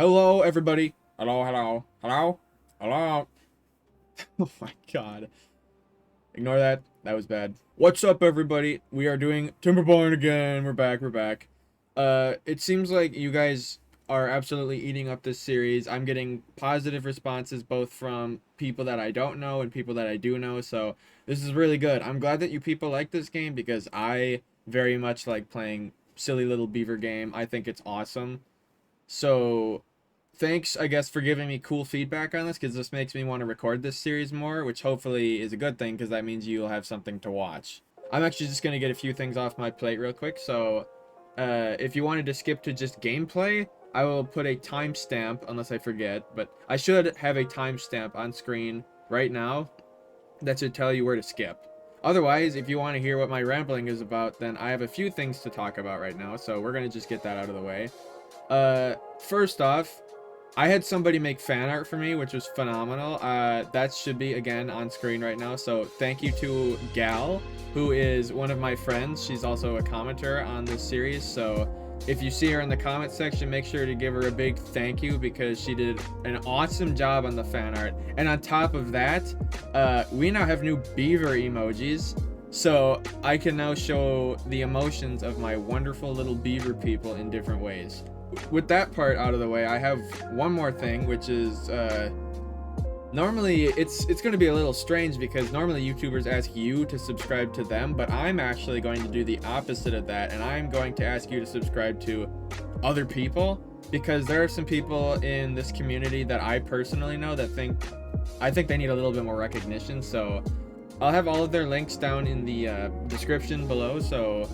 Hello, everybody. Hello, hello, hello, hello. Oh my god. Ignore that. That was bad. What's up, everybody? We are doing Timberborn again. We're back. It seems like you guys are absolutely eating up this series. I'm getting positive responses both from people that I don't know and people that I do know, so this is really good. I'm glad that you people like this game because I very much like playing silly little beaver game. I think it's awesome. So thanks, I guess, for giving me cool feedback on this, because this makes me want to record this series more, which hopefully is a good thing, because that means you'll have something to watch. I'm actually just going to get a few things off my plate real quick, so if you wanted to skip to just gameplay, I will put a timestamp, unless I forget, but I should have a timestamp on screen right now that should tell you where to skip. Otherwise, if you want to hear what my rambling is about, then I have a few things to talk about right now, so we're going to just get that out of the way. First off, I had somebody make fan art for me, which was phenomenal. That should be, again, on screen right now. So thank you to Gal, who is one of my friends. She's also a commenter on this series. So if you see her in the comment section, make sure to give her a big thank you, because she did an awesome job on the fan art. And on top of that, we now have new beaver emojis. So I can now show the emotions of my wonderful little beaver people in different ways. With that part out of the way, I have one more thing, which is normally it's going to be a little strange, because normally YouTubers ask you to subscribe to them, but I'm actually going to do the opposite of that, and I'm going to ask you to subscribe to other people, because there are some people in this community that I personally know that I think they need a little bit more recognition. So I'll have all of their links down in the description below, so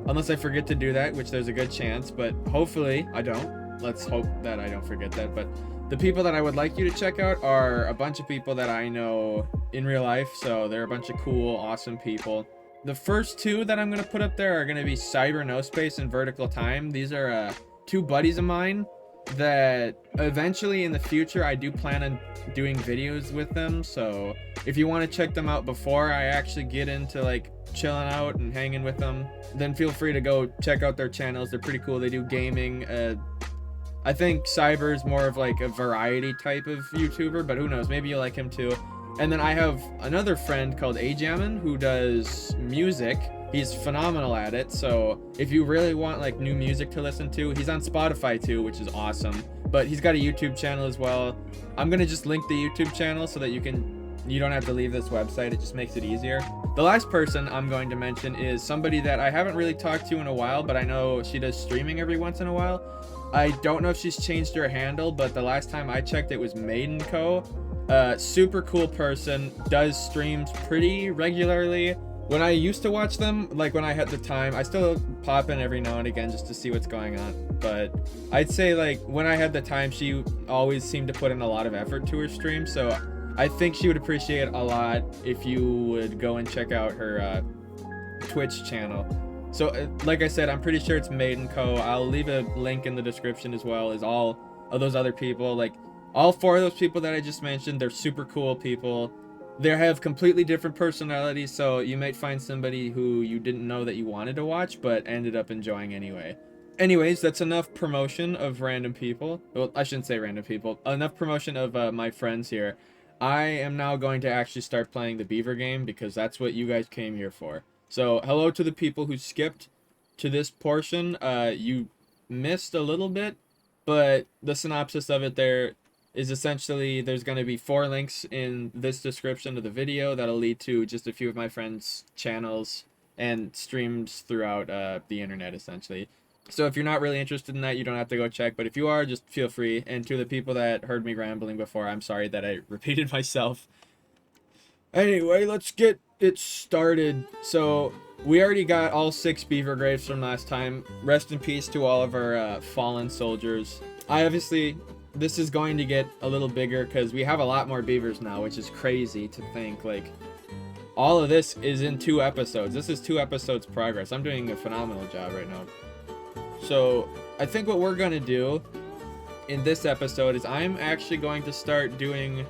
unless I forget to do that, which there's a good chance, but hopefully I don't. Let's hope that I don't forget that. But the people that I would like you to check out are a bunch of people that I know in real life, so they're a bunch of cool, awesome people. The first two that I'm going to put up there are going to be CyberNoSpace and VerticalTime. These are two buddies of mine that eventually in the future I do plan on doing videos with them, so if you want to check them out before I actually get into like chilling out and hanging with them, then feel free to go check out their channels. They're pretty cool. They do gaming. I think Cyber's more of like a variety type of YouTuber, but who knows, maybe you like him too. And then I have another friend called AJammyn who does music. He's phenomenal at it, so if you really want like new music to listen to, he's on Spotify too, which is awesome, but he's got a YouTube channel as well. I'm gonna just link the YouTube channel so that you don't have to leave this website. It just makes it easier. The last person I'm going to mention is somebody that I haven't really talked to in a while, but I know she does streaming every once in a while. I don't know if she's changed her handle, but the last time I checked it was MaidenCO. Super cool person, does streams pretty regularly. When I used to watch them, like when I had the time, I still pop in every now and again just to see what's going on. But I'd say like when I had the time, she always seemed to put in a lot of effort to her stream. So I think she would appreciate a lot if you would go and check out her Twitch channel. So like I said, I'm pretty sure it's MaidenCO. I'll leave a link in the description as well as all of those other people. Like all four of those people that I just mentioned, they're super cool people. They have completely different personalities, so you might find somebody who you didn't know that you wanted to watch, but ended up enjoying anyway. Anyways, that's enough promotion of random people. Well, I shouldn't say random people. Enough promotion of my friends here. I am now going to actually start playing the Beaver game, because that's what you guys came here for. So, hello to the people who skipped to this portion. You missed a little bit, but the synopsis of it there is essentially there's going to be 4 links in this description of the video that'll lead to just a few of my friends' channels and streams throughout the internet, essentially. So if you're not really interested in that, you don't have to go check, but if you are, just feel free. And to the people that heard me rambling before, I'm sorry that I repeated myself. Anyway, let's get it started. So we already got all 6 beaver graves from last time. Rest in peace to all of our fallen soldiers. This is going to get a little bigger because we have a lot more beavers now, which is crazy to think. Like, all of this is in 2 episodes. This is 2 episodes progress. I'm doing a phenomenal job right now. So I think what we're going to do in this episode is I'm actually going to start doing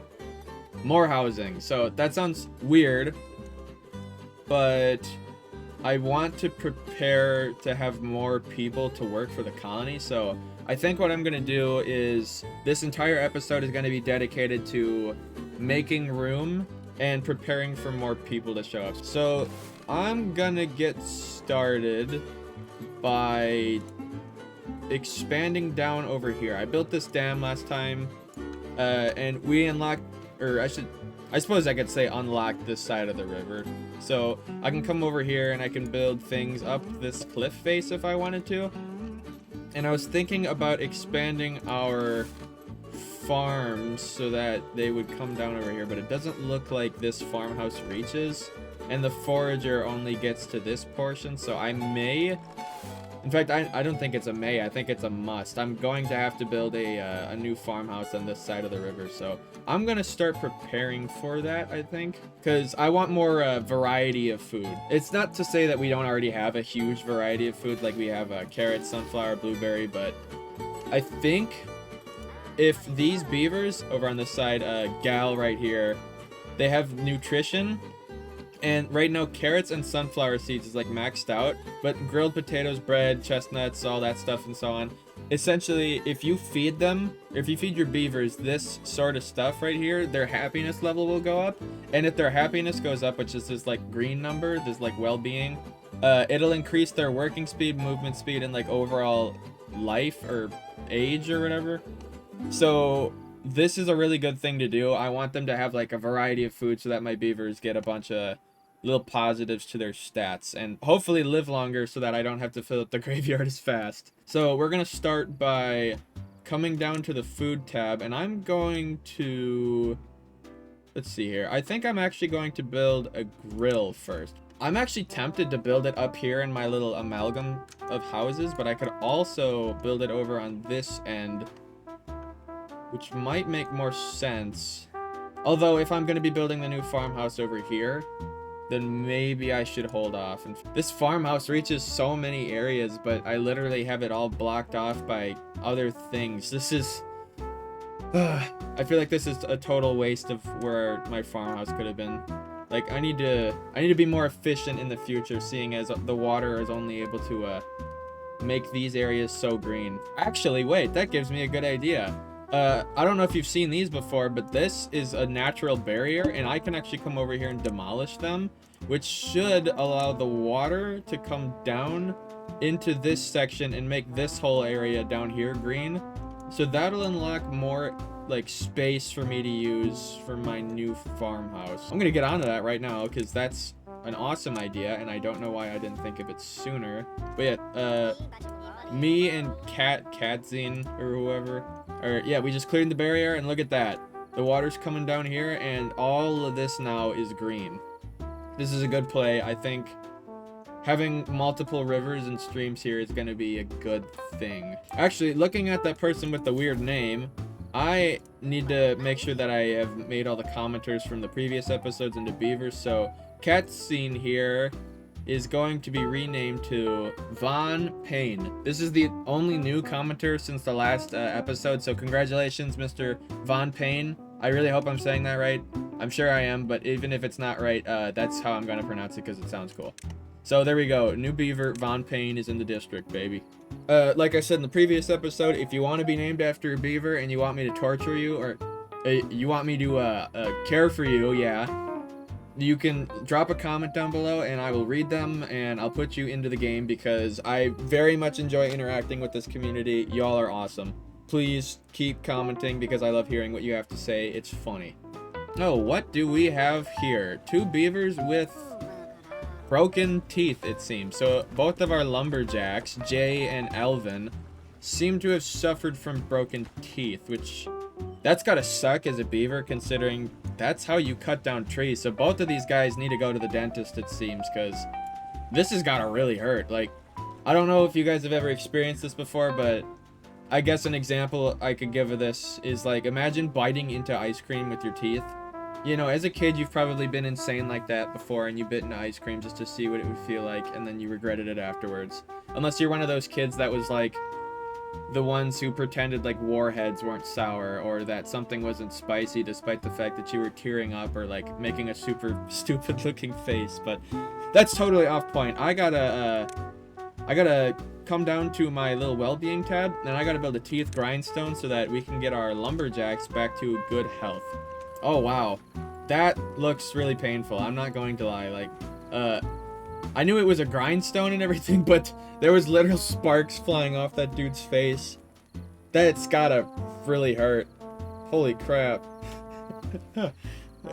more housing. So that sounds weird, but I want to prepare to have more people to work for the colony. So I think what I'm gonna do is this entire episode is gonna be dedicated to making room and preparing for more people to show up. So I'm gonna get started by expanding down over here. I built this dam last time, and we unlocked, or I suppose I could say unlock this side of the river. So I can come over here and I can build things up this cliff face if I wanted to. And I was thinking about expanding our farms so that they would come down over here, but it doesn't look like this farmhouse reaches, and the forager only gets to this portion, so I may... In fact, I don't think it's a may, I think it's a must. I'm going to have to build a new farmhouse on this side of the river, so I'm going to start preparing for that, I think, because I want more variety of food. It's not to say that we don't already have a huge variety of food, like we have carrots, sunflower, blueberry, but I think if these beavers over on this side, gal right here, they have nutrition. And right now, carrots and sunflower seeds is like maxed out, but grilled potatoes, bread, chestnuts, all that stuff and so on. Essentially, if you feed them, or if you feed your beavers this sort of stuff right here, their happiness level will go up. And if their happiness goes up, which is this like green number, this like well-being, it'll increase their working speed, movement speed, and like overall life or age or whatever. So this is a really good thing to do. I want them to have like a variety of food so that my beavers get a bunch of little positives to their stats and hopefully live longer so that I don't have to fill up the graveyard as fast. So we're gonna start by coming down to the food tab, and I'm going to, let's see here, I think I'm actually going to build a grill first. I'm actually tempted to build it up here in my little amalgam of houses, but I could also build it over on this end, which might make more sense. Although if I'm going to be building the new farmhouse over here, then maybe I should hold off. And this farmhouse reaches so many areas, but I literally have it all blocked off by other things. This is... I feel like this is a total waste of where my farmhouse could have been. Like, I need to be more efficient in the future, seeing as the water is only able to make these areas so green. Actually, wait, that gives me a good idea. I don't know if you've seen these before, but this is a natural barrier, and I can actually come over here and demolish them, which should allow the water to come down into this section and make this whole area down here green. So that'll unlock more like space for me to use for my new farmhouse. I'm gonna get onto that right now because that's an awesome idea, and I don't know why I didn't think of it sooner. But yeah, me and Katzine or whoever, yeah, we just cleared the barrier, and look at that. The water's coming down here, and all of this now is green. This is a good play. I think having multiple rivers and streams here is going to be a good thing. Actually, looking at that person with the weird name, I need to make sure that I have made all the commenters from the previous episodes into beavers. So Katzine here is going to be renamed to Von Payne. This is the only new commenter since the last episode, so congratulations, Mr. Von Payne. I really hope I'm saying that right. I'm sure I am, but even if it's not right, that's how I'm gonna pronounce it because it sounds cool. So there we go. New beaver Von Payne is in the district, baby. Like I said in the previous episode, if you want to be named after a beaver and you want me to torture you, or you want me to care for you, yeah, you can drop a comment down below and I will read them and I'll put you into the game because I very much enjoy interacting with this community. Y'all are awesome. Please keep commenting because I love hearing what you have to say. It's funny. Oh, what do we have here? Two beavers with broken teeth, it seems. So both of our lumberjacks, Jay and Elvin, seem to have suffered from broken teeth, which that's gotta suck as a beaver considering that's how you cut down trees. So both of these guys need to go to the dentist, it seems, because this has gotta really hurt. Like, I don't know if you guys have ever experienced this before, but I guess an example I could give of this is like, imagine biting into ice cream with your teeth. You know, as a kid, you've probably been insane like that before, and you bit into ice cream just to see what it would feel like, and then you regretted it afterwards. Unless you're one of those kids that was like the ones who pretended like warheads weren't sour, or that something wasn't spicy despite the fact that you were tearing up or like making a super stupid looking face. But that's totally off point. I gotta come down to my little well-being tab, and I gotta build a teeth grindstone so that we can get our lumberjacks back to good health. Oh, wow. That looks really painful. I'm not going to lie. Like, I knew it was a grindstone and everything, but there was literal sparks flying off that dude's face. That's gotta really hurt. Holy crap.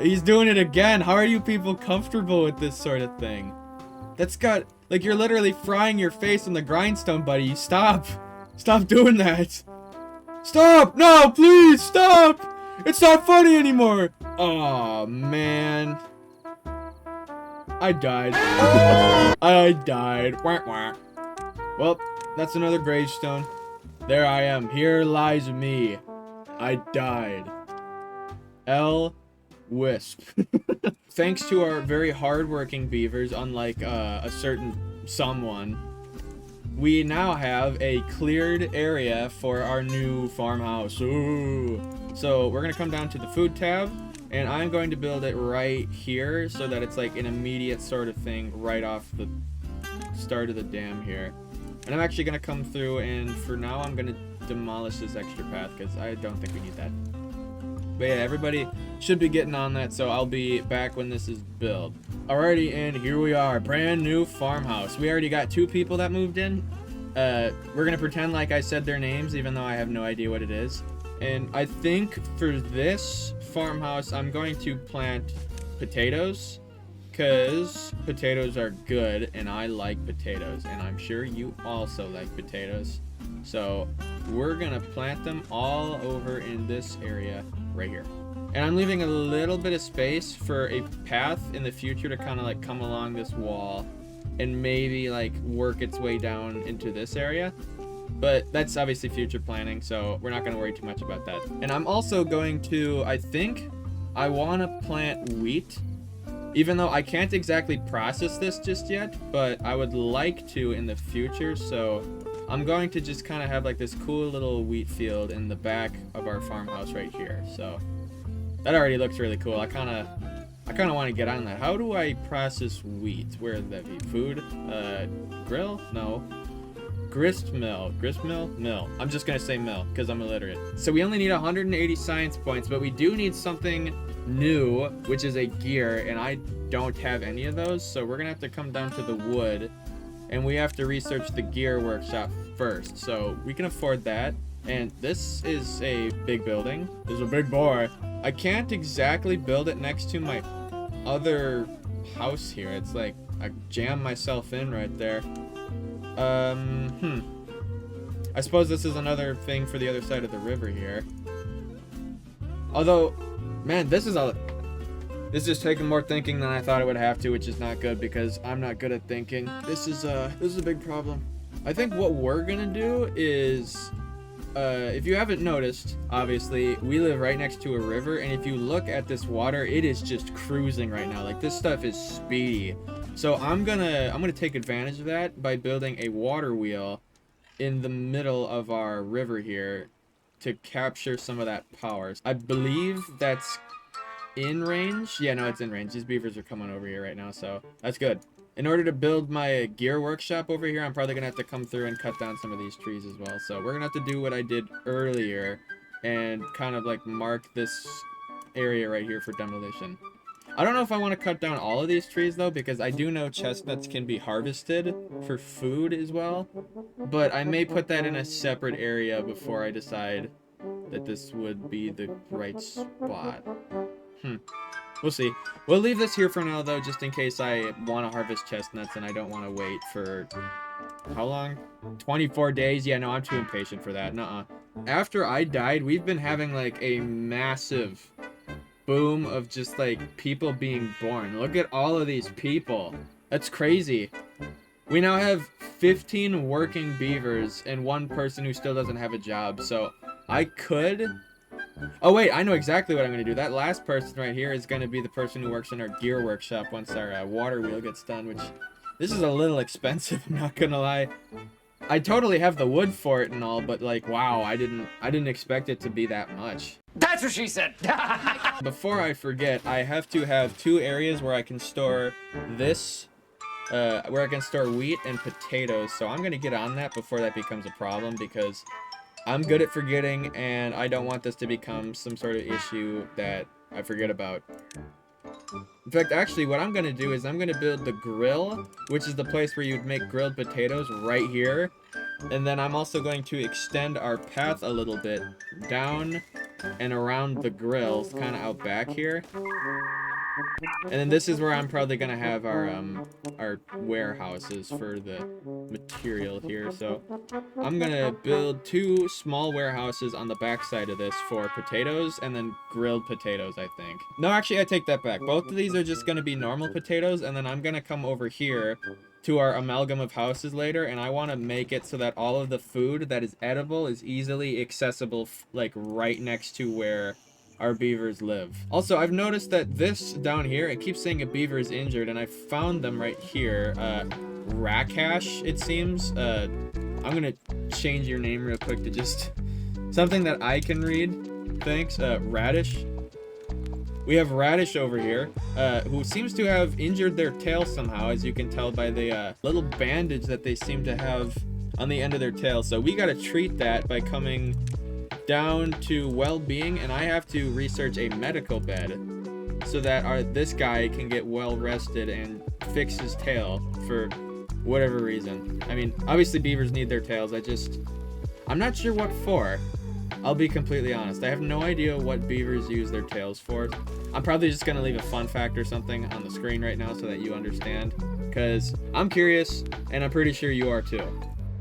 He's doing it again. How are you people comfortable with this sort of thing? That's got... Like, you're literally frying your face on the grindstone, buddy. Stop. Stop doing that. Stop! No, please, stop! It's not funny anymore. Oh man. I died. I died. Wah, wah. Well, that's another gravestone. There I am. Here lies me. I died. L. Wisp. Thanks to our very hardworking beavers, unlike a certain someone, we now have a cleared area for our new farmhouse. Ooh. So we're gonna come down to the food tab, and I'm going to build it right here so that it's like an immediate sort of thing right off the start of the dam here. And I'm actually gonna come through, and for now I'm gonna demolish this extra path because I don't think we need that. But yeah, everybody should be getting on that, so I'll be back when this is built. Alrighty, and here we are, brand new farmhouse. We already got 2 people that moved in. We're gonna pretend like I said their names, even though I have no idea what it is. And I think for this farmhouse, I'm going to plant potatoes, because potatoes are good, and I like potatoes, and I'm sure you also like potatoes. So we're gonna plant them all over in this area right here. And I'm leaving a little bit of space for a path in the future to kind of like come along this wall and maybe like work its way down into this area. But that's obviously future planning, so we're not going to worry too much about that. And I'm also going to, I think, I want to plant wheat. Even though I can't exactly process this just yet, but I would like to in the future, so I'm going to just kind of have like this cool little wheat field in the back of our farmhouse right here. So that already looks really cool. I kind of want to get on that. How do I process wheat? Where would that be? Food? Grill? No. Grist mill. Grist mill? Mill. I'm just going to say mill because I'm illiterate. So we only need 180 science points, but we do need something new, which is a gear, and I don't have any of those, so we're going to have to come down to the wood, and we have to research the gear workshop first. So we can afford that. And this is a big building. This is a big boy. I can't exactly build it next to my other house here. It's like I jammed myself in right there. I suppose this is another thing for the other side of the river here. Although, man, this is taking more thinking than I thought it would have to, which is not good because I'm not good at thinking. This is a big problem. I think what we're gonna do is, if you haven't noticed, obviously, we live right next to a river, and if you look at this water, it is just cruising right now. Like, this stuff is speedy. So I'm gonna take advantage of that by building a water wheel in the middle of our river here to capture some of that power. I believe that's in range. Yeah, no, it's in range. These beavers are coming over here right now, so that's good. In order to build my gear workshop over here, I'm probably gonna have to come through and cut down some of these trees as well. So we're gonna have to do what I did earlier and kind of like mark this area right here for demolition. I don't know if I want to cut down all of these trees though, because I do know chestnuts can be harvested for food as well, but I may put that in a separate area before I decide that this would be the right spot. We'll see. We'll leave this here for now though, just in case I want to harvest chestnuts and I don't want to wait for how long? 24 days? Yeah, no, I'm too impatient for that. Nuh-uh. After I died, we've been having like a massive boom of just like people being born. Look at all of these people. That's crazy. We now have 15 working beavers and 1 person who still doesn't have a job. So I could... Oh wait, I know exactly what I'm going to do. That last person right here is going to be the person who works in our gear workshop once our water wheel gets done, which this is a little expensive, I'm not going to lie. I totally have the wood for it and all, but like, wow, I didn't expect it to be that much. That's what she said. Before I forget, I have to have 2 areas where I can store this where I can store wheat and potatoes. So I'm going to get on that before that becomes a problem, because I'm good at forgetting, and I don't want this to become some sort of issue that I forget about. In fact, actually, what I'm going to do is I'm going to build the grill, which is the place where you'd make grilled potatoes, right here. And then I'm also going to extend our path a little bit down and around the grill, kind of out back here. And then this is where I'm probably going to have our warehouses for the material here. So I'm going to build 2 small warehouses on the back side of this for potatoes, and then grilled potatoes, I think. No, actually, I take that back. Both of these are just going to be normal potatoes, and then I'm going to come over here to our amalgam of houses later, and I want to make it so that all of the food that is edible is easily accessible, like right next to where our beavers live. Also, I've noticed that this down here, it keeps saying a beaver is injured, and I found them right here. Rakash, it seems. I'm gonna change your name real quick to just something that I can read. Thanks. Radish. We have Radish over here, who seems to have injured their tail somehow, as you can tell by the little bandage that they seem to have on the end of their tail. So we gotta treat that by coming down to well-being, and I have to research a medical bed so that this guy can get well rested and fix his tail for whatever reason. I mean, obviously beavers need their tails. I'm not sure what for. I'll be completely honest. I have no idea what beavers use their tails for. I'm probably just gonna leave a fun fact or something on the screen right now so that you understand, because I'm curious, and I'm pretty sure you are too.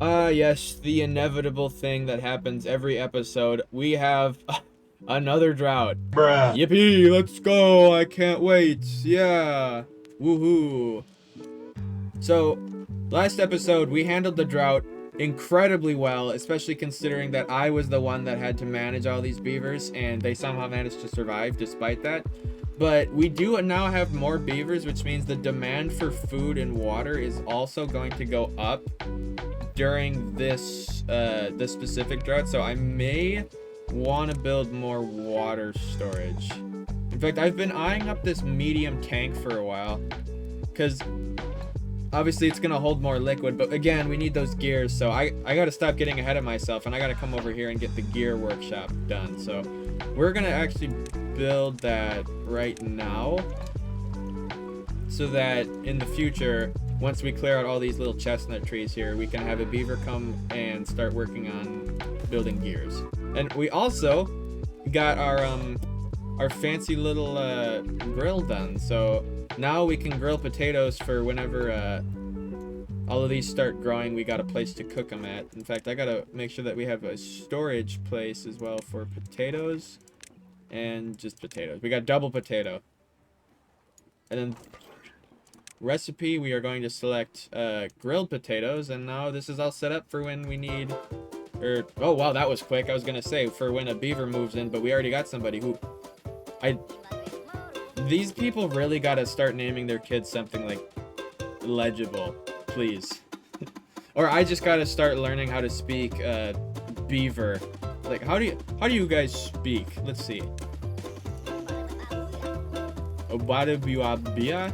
Yes, the inevitable thing that happens every episode. We have another drought. Bruh. Yippee, let's go. I can't wait. Yeah. Woohoo. So, last episode, we handled the drought incredibly well, especially considering that I was the one that had to manage all these beavers, and they somehow managed to survive despite that. But we do now have more beavers, which means the demand for food and water is also going to go up during this specific drought. So I may want to build more water storage. In fact, I've been eyeing up this medium tank for a while, because obviously it's gonna hold more liquid, but again, we need those gears. So I gotta stop getting ahead of myself, and I gotta come over here and get the gear workshop done. So we're gonna actually build that right now, so that in the future, once we clear out all these little chestnut trees here, we can have a beaver come and start working on building gears. And we also got our fancy little grill done. So now we can grill potatoes for whenever all of these start growing. We got a place to cook them at. In fact, I gotta make sure that we have a storage place as well for potatoes and just potatoes. We got double potato. And then recipe, we are going to select grilled potatoes, and now this is all set up for when we need, oh wow, that was quick. I was gonna say for when a beaver moves in, but we already got somebody who these people really gotta start naming their kids something like legible, please. Or I just gotta start learning how to speak beaver. Like, how do you guys speak? Let's see. Obadabuabia?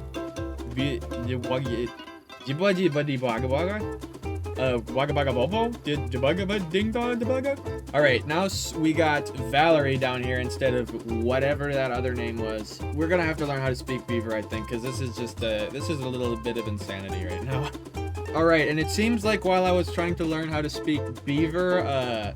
Alright, now we got Valerie down here instead of whatever that other name was. We're gonna have to learn how to speak beaver, I think, because this is just this is a little bit of insanity right now. Alright, and it seems like while I was trying to learn how to speak beaver,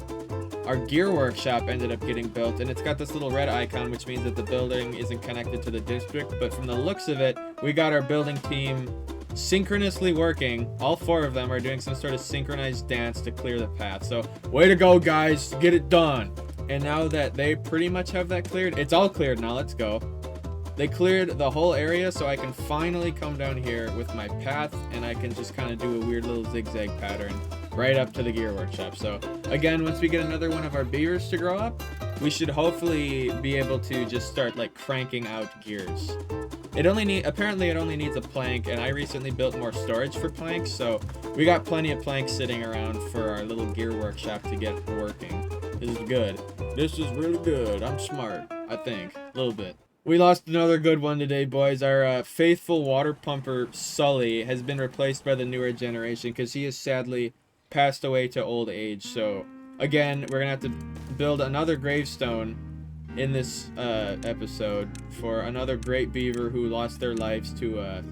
our gear workshop ended up getting built, and it's got this little red icon, which means that the building isn't connected to the district. But from the looks of it, we got our building team synchronously working. All 4 of them are doing some sort of synchronized dance to clear the path. So way to go, guys, get it done. And now that they pretty much have that cleared, it's all cleared now. Let's go. They cleared the whole area, so I can finally come down here with my path, and I can just kind of do a weird little zigzag pattern right up to the gear workshop. So again, once we get another one of our beavers to grow up, we should hopefully be able to just start like cranking out gears. Apparently it only needs a plank, and I recently built more storage for planks, so we got plenty of planks sitting around for our little gear workshop to get working. This is good. This is really good. I'm smart, I think, a little bit. We lost another good one today, boys. Our faithful water pumper, Sully, has been replaced by the newer generation because he has sadly passed away to old age. So, again, we're going to have to build another gravestone in this episode for another great beaver who lost their lives to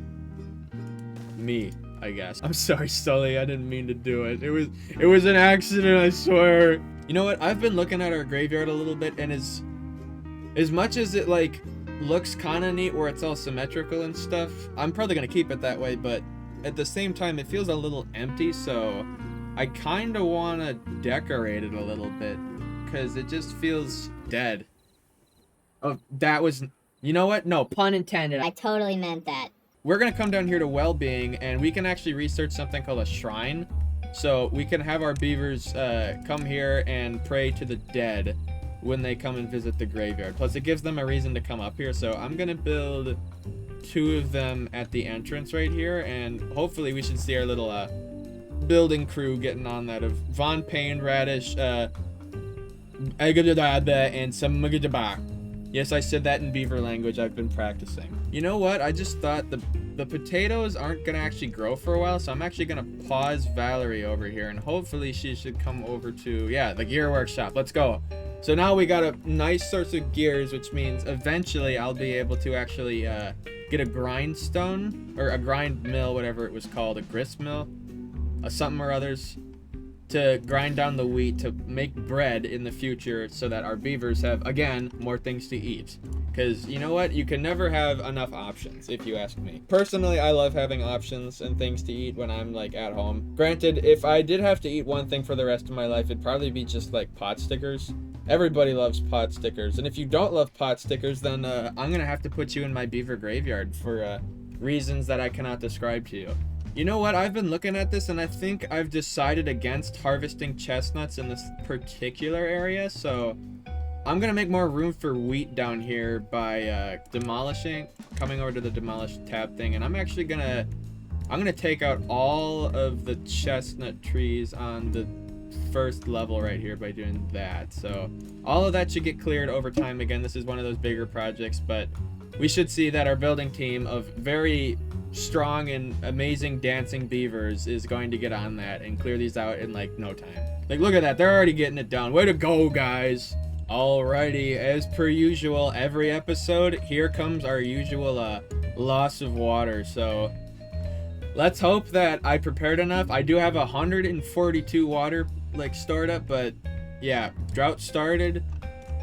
me, I guess. I'm sorry, Sully. I didn't mean to do it. It was an accident, I swear. You know what? I've been looking at our graveyard a little bit, and as much as it, like, looks kind of neat where it's all symmetrical and stuff, I'm probably going to keep it that way, but at the same time, it feels a little empty, so I kind of want to decorate it a little bit, because it just feels dead. Oh, that was... You know what? No, pun intended. I totally meant that. We're going to come down here to well-being, and we can actually research something called a shrine. So we can have our beavers come here and pray to the dead when they come and visit the graveyard. Plus, it gives them a reason to come up here. So I'm going to build 2 of them at the entrance right here, and hopefully we should see our little building crew getting on that of Von Payne, Radish, and some... Yes, I said that in beaver language. I've been practicing. You know what? I just thought the potatoes aren't going to actually grow for a while, so I'm actually going to pause Valerie over here, and hopefully she should come over to, yeah, the gear workshop. Let's go. So now we got a nice source of gears, which means eventually I'll be able to actually get a grindstone, or a grind mill, whatever it was called, a grist mill, something or others, to grind down the wheat to make bread in the future so that our beavers have, again, more things to eat. Because, you know what? You can never have enough options, if you ask me. Personally, I love having options and things to eat when I'm, like, at home. Granted, if I did have to eat one thing for the rest of my life, it'd probably be just, like, pot stickers. Everybody loves pot stickers. And if you don't love pot stickers, then I'm going to have to put you in my beaver graveyard for reasons that I cannot describe to you. You know what? I've been looking at this, and I think I've decided against harvesting chestnuts in this particular area, so I'm going to make more room for wheat down here by coming over to the demolish tab thing, and I'm actually going to take out all of the chestnut trees on the first level right here by doing that. So all of that should get cleared over time. Again, this is one of those bigger projects, but we should see that our building team of very strong and amazing dancing beavers is going to get on that and clear these out in like no time. Like, look at that, they're already getting it done. Way to go, guys. Alrighty, as per usual, every episode, here comes our usual loss of water. So let's hope that I prepared enough. I do have 142 water like stored up, but yeah, drought started.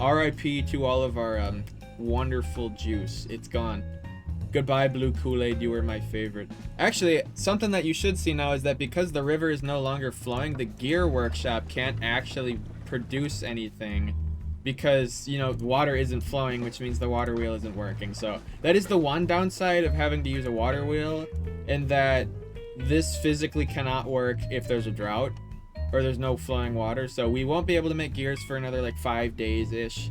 RIP to all of our wonderful juice. It's gone. Goodbye, blue Kool-Aid, you were my favorite. Actually, something that you should see now is that because the river is no longer flowing, the gear workshop can't actually produce anything because, you know, water isn't flowing, which means the water wheel isn't working. So that is the one downside of having to use a water wheel, in that this physically cannot work if there's a drought or there's no flowing water. So we won't be able to make gears for another like 5 days-ish.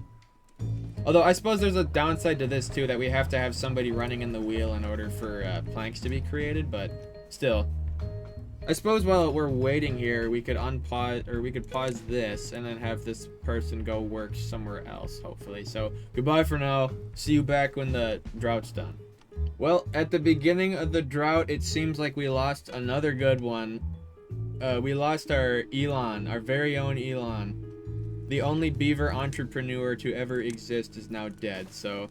Although I suppose there's a downside to this too, that we have to have somebody running in the wheel in order for planks to be created, but still. I suppose while we're waiting here, we could unpause, or we could pause this and then have this person go work somewhere else, hopefully. So goodbye for now. See you back when the drought's done. Well, at the beginning of the drought, it seems like we lost another good one. We lost our Elon, our very own Elon. The only beaver entrepreneur to ever exist is now dead, so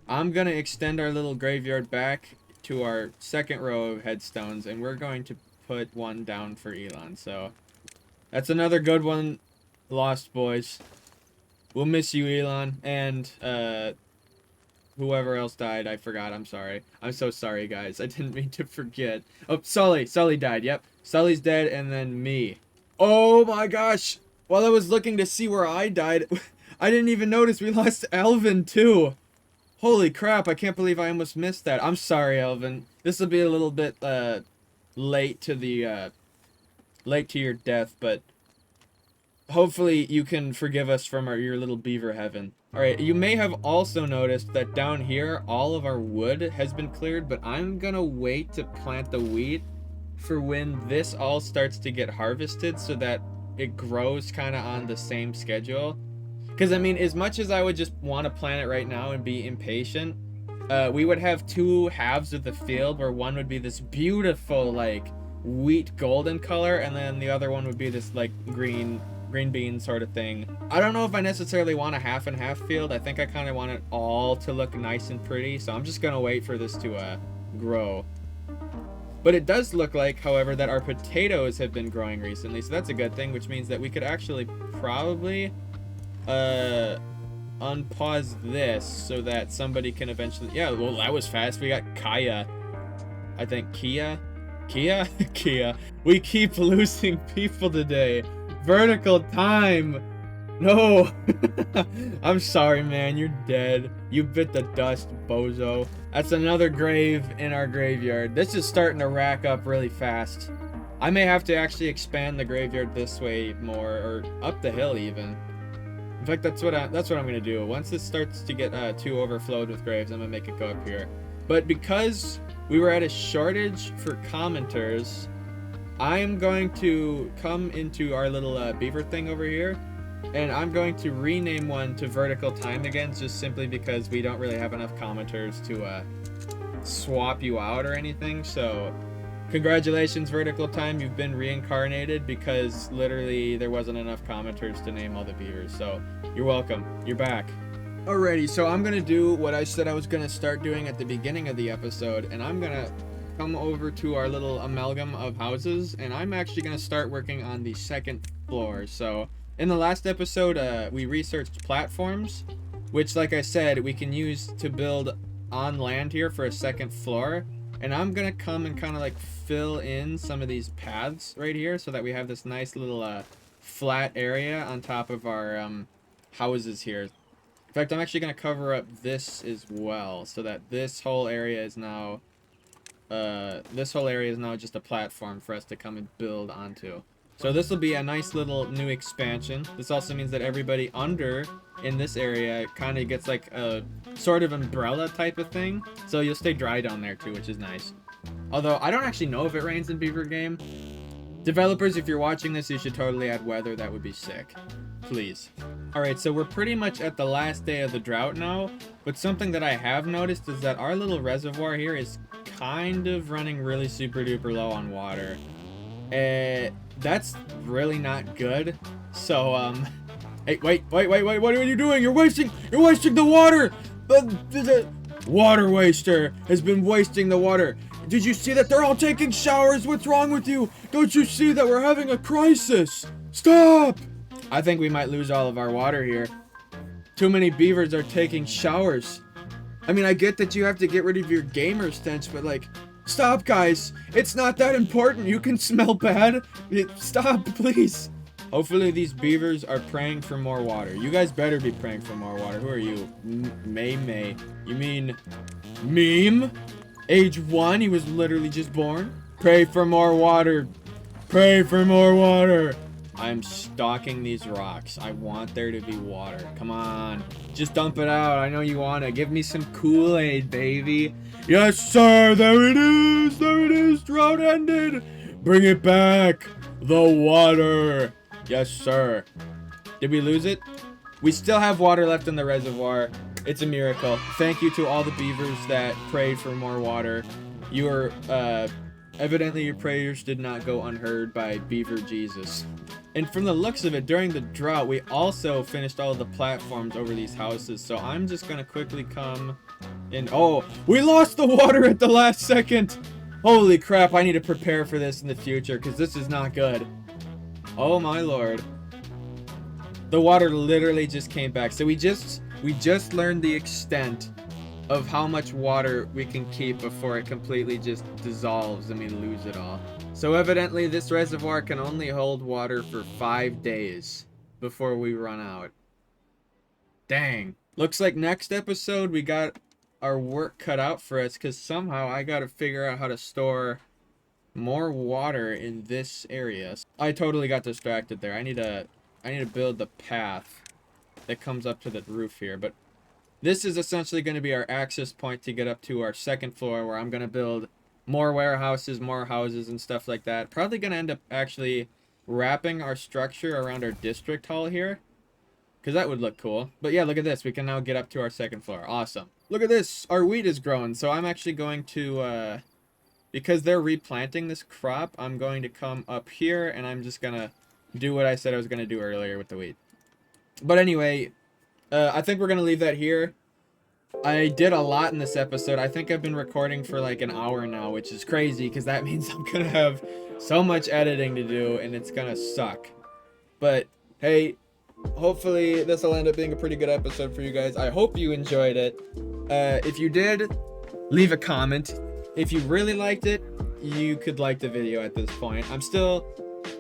I'm going to extend our little graveyard back to our second row of headstones, and we're going to put one down for Elon. So that's another good one lost, boys. We'll miss you, Elon, and whoever else died. I forgot. I'm sorry. I'm so sorry, guys. I didn't mean to forget. Oh, Sully. Sully died. Yep. Sully's dead, and then me. Oh my gosh. While I was looking to see where I died, I didn't even notice we lost Elvin too. Holy crap, I can't believe I almost missed that. I'm sorry, Elvin. This will be a little bit late to your death, but hopefully you can forgive us from your little beaver heaven. Alright, you may have also noticed that down here, all of our wood has been cleared, but I'm gonna wait to plant the wheat for when this all starts to get harvested so that it grows kind of on the same schedule. Because, I mean, as much as I would just want to plant it right now and be impatient, we would have two halves of the field where one would be this beautiful, like, wheat golden color, and then the other one would be this, like, green bean sort of thing. I don't know if I necessarily want a half and half field. I think I kind of want it all to look nice and pretty, so I'm just going to wait for this to grow. But it does look like, however, that our potatoes have been growing recently, so that's a good thing, which means that we could actually probably unpause this so that somebody can eventually... Yeah, well, that was fast. We got Kaya. I think Kia? Kia. We keep losing people today. VerticalTime. No. I'm sorry, man. You're dead. You bit the dust, bozo. That's another grave in our graveyard. This is starting to rack up really fast. I may have to actually expand the graveyard this way more, or up the hill even. In fact, that's what I'm gonna do. Once this starts to get too overflowed with graves, I'm gonna make it go up here. But because we were at a shortage for commenters, I'm going to come into our little beaver thing over here, and I'm going to rename one to VerticalTime again, just simply because we don't really have enough commenters to swap you out or anything. So congratulations, VerticalTime, you've been reincarnated, because literally there wasn't enough commenters to name all the beavers. So you're welcome. You're back. Alrighty, so I'm gonna do what I said I was gonna start doing at the beginning of the episode, and I'm gonna come over to our little amalgam of houses, and I'm actually gonna start working on the second floor. So in the last episode, we researched platforms, which, like I said, we can use to build on land here for a second floor. And I'm gonna come and kind of like fill in some of these paths right here so that we have this nice little flat area on top of our houses here. In fact, I'm actually gonna cover up this as well, so that this whole area is now just a platform for us to come and build onto. So this will be a nice little new expansion. This also means that everybody under in this area kind of gets like a sort of umbrella type of thing. So you'll stay dry down there too, which is nice. Although I don't actually know if it rains in Beaver Game. Developers, if you're watching this, you should totally add weather. That would be sick. Please. Alright, so we're pretty much at the last day of the drought now. But something that I have noticed is that our little reservoir here is kind of running really super duper low on water. That's really not good. So, hey, wait, what are you doing? You're wasting the water! The water waster has been wasting the water. Did you see that they're all taking showers? What's wrong with you? Don't you see that we're having a crisis? Stop! I think we might lose all of our water here. Too many beavers are taking showers. I mean, I get that you have to get rid of your gamer stench, but like, stop, guys. It's not that important. You can smell bad. Stop, please. Hopefully these beavers are praying for more water. You guys better be praying for more water. Who are you? May. You mean Meme? Age 1? He was literally just born? Pray for more water. Pray for more water. I'm stalking these rocks. I want there to be water. Come on. Just dump it out. I know you want to. Give me some Kool-Aid, baby. Yes, sir. There it is. There it is. Drought ended. Bring it back. The water. Yes, sir. Did we lose it? We still have water left in the reservoir. It's a miracle. Thank you to all the beavers that prayed for more water. You are, evidently your prayers did not go unheard by Beaver Jesus. And from the looks of it, during the drought, we also finished all of the platforms over these houses. So I'm just gonna quickly come in. Oh, we lost the water at the last second. Holy crap, I need to prepare for this in the future, because this is not good. Oh my lord. The water literally just came back. So we just learned the extent of how much water we can keep before it completely just dissolves and we lose it all. So evidently this reservoir can only hold water for 5 days before we run out. Dang. Looks like next episode we got our work cut out for us, because somehow I gotta figure out how to store more water in this area. I totally got distracted there. I need to build the path that comes up to the roof here, but this is essentially going to be our access point to get up to our second floor, where I'm going to build more warehouses, more houses and stuff like that. Probably going to end up actually wrapping our structure around our district hall here. because that would look cool. But yeah, look at this. We can now get up to our second floor. Awesome. Look at this. Our wheat is growing. So I'm actually going to, because they're replanting this crop, I'm going to come up here and I'm just going to do what I said I was going to do earlier with the wheat. But anyway, I think we're going to leave that here. I did a lot in this episode. I think I've been recording for like an hour now, which is crazy because that means I'm going to have so much editing to do and it's going to suck. But hey, hopefully this will end up being a pretty good episode for you guys. I hope you enjoyed it. If you did, leave a comment. If you really liked it, you could like the video at this point.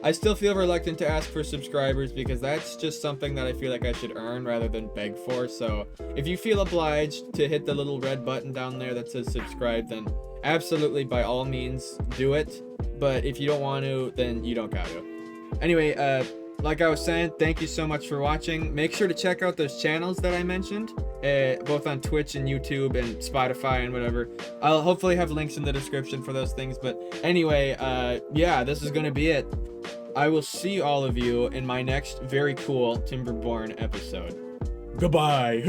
I still feel reluctant to ask for subscribers because that's just something that I feel like I should earn rather than beg for. So if you feel obliged to hit the little red button down there that says subscribe, then absolutely, by all means, do it. But if you don't want to, then you don't got to. Anyway, like I was saying, thank you so much for watching. Make sure to check out those channels that I mentioned, both on Twitch and YouTube and Spotify and whatever. I'll hopefully have links in the description for those things. But anyway, yeah, this is going to be it. I will see all of you in my next very cool Timberborn episode. Goodbye.